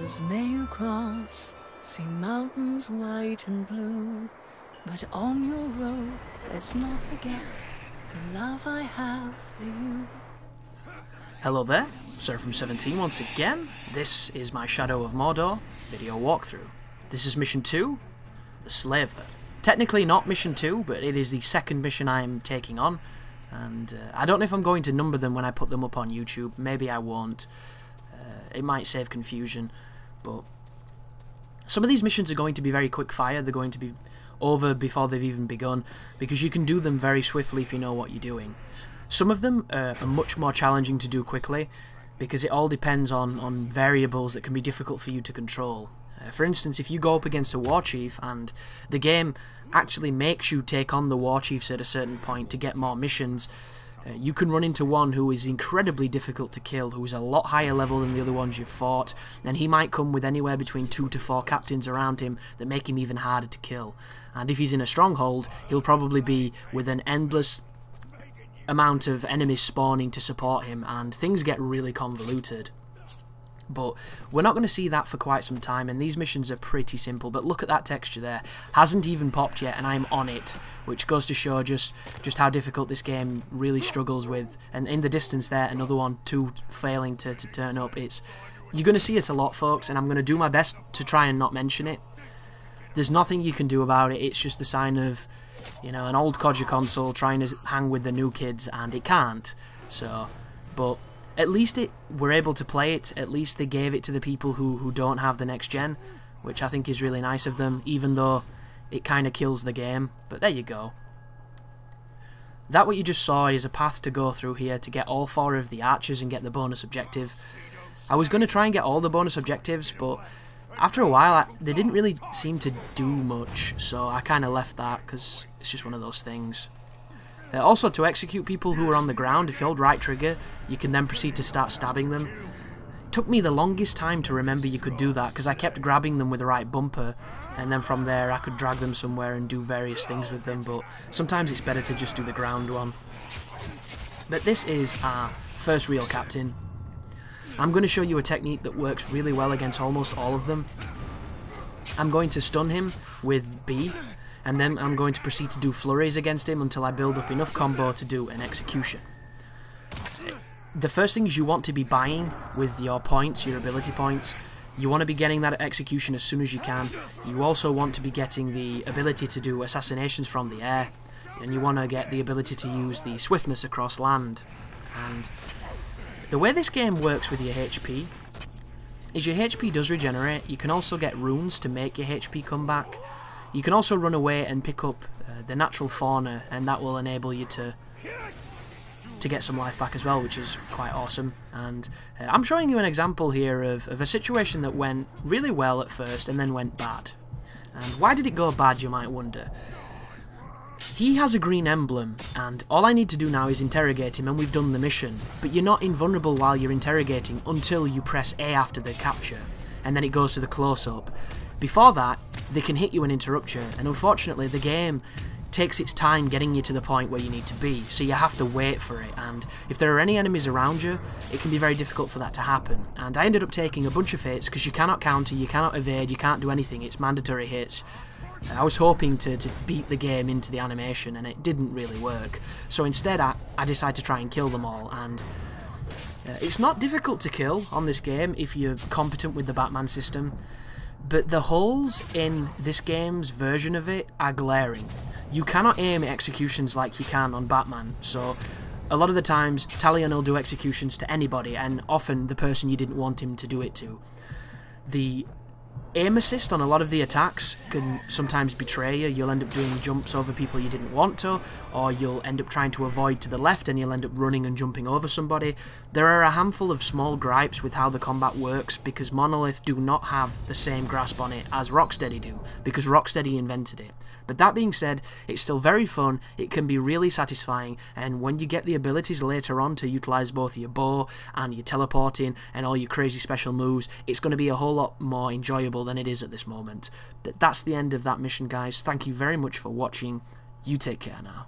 Rivers may you cross, see mountains white and blue, but on your road, let's not forget the love I have for you. Hello there, From17 once again. This is my Shadow of Mordor video walkthrough. This is mission 2, the Slaver. Technically not mission 2, but it is the second mission I'm taking on, and I don't know if I'm going to number them when I put them up on YouTube. Maybe I won't. It might save confusion, but some of these missions are going to be very quick fire. They're going to be over before they've even begun, because you can do them very swiftly if you know what you're doing. Some of them are much more challenging to do quickly, because it all depends on variables that can be difficult for you to control. For instance, if you go up against a war chief and the game actually makes you take on the war chiefs at a certain point to get more missions, you can run into one who is incredibly difficult to kill, who is a lot higher level than the other ones you've fought, and he might come with anywhere between 2 to 4 captains around him that make him even harder to kill. And if he's in a stronghold, he'll probably be with an endless amount of enemies spawning to support him, and things get really convoluted. But we're not going to see that for quite some time, and these missions are pretty simple. But look at that texture there. Hasn't even popped yet, and I'm on it, which goes to show just how difficult this game really struggles with. And in the distance there, another one, 2 failing to turn up. You're going to see it a lot, folks, and I'm going to do my best to try and not mention it. There's nothing you can do about it. It's just the sign of, you know, an old codger console trying to hang with the new kids, and it can't. So, but at least we're able to play it. At least they gave it to the people who don't have the next gen, which I think is really nice of them, even though it kind of kills the game. But there you go. That what you just saw is a path to go through here to get all 4 of the archers and get the bonus objective. I was going to try and get all the bonus objectives, but after a while they didn't really seem to do much, so I kind of left that because it's just one of those things. Also, to execute people who are on the ground, if you hold right trigger, you can then proceed to start stabbing them. It took me the longest time to remember you could do that, because I kept grabbing them with the right bumper, and then from there I could drag them somewhere and do various things with them, but sometimes it's better to just do the ground one. But this is our first real captain. I'm going to show you a technique that works really well against almost all of them. I'm going to stun him with B, and then I'm going to proceed to do flurries against him until I build up enough combo to do an execution. The first thing is you want to be buying with your points, your ability points. You want to be getting that execution as soon as you can. You also want to be getting the ability to do assassinations from the air, and you want to get the ability to use the swiftness across land. And the way this game works with your HP is your HP does regenerate. You can also get runes to make your HP come back. You can also run away and pick up the natural fauna, and that will enable you to get some life back as well, which is quite awesome. And I'm showing you an example here of a situation that went really well at first and then went bad. And why did it go bad, you might wonder? He has a green emblem, and all I need to do now is interrogate him, and we've done the mission. But you're not invulnerable while you're interrogating until you press A after the capture, and then it goes to the close-up. Before that, they can hit you and interrupt you, and unfortunately the game takes its time getting you to the point where you need to be, so you have to wait for it, and if there are any enemies around you, it can be very difficult for that to happen. And I ended up taking a bunch of hits, because you cannot counter, you cannot evade, you can't do anything, it's mandatory hits. I was hoping to beat the game into the animation, and it didn't really work, so instead I decided to try and kill them all. And it's not difficult to kill on this game if you're competent with the Batman system, but the holes in this game's version of it are glaring. You cannot aim at executions like you can on Batman, so a lot of the times Talion will do executions to anybody, and often the person you didn't want him to do it to. The aim assist on a lot of the attacks can sometimes betray you. You'll end up doing jumps over people you didn't want to, or you'll end up trying to avoid to the left and you'll end up running and jumping over somebody. There are a handful of small gripes with how the combat works, because Monolith do not have the same grasp on it as Rocksteady do, because Rocksteady invented it. But that being said, it's still very fun, it can be really satisfying, and when you get the abilities later on to utilise both your bow and your teleporting and all your crazy special moves, it's going to be a whole lot more enjoyable than it is at this moment. But that's the end of that mission, guys. Thank you very much for watching. You take care now.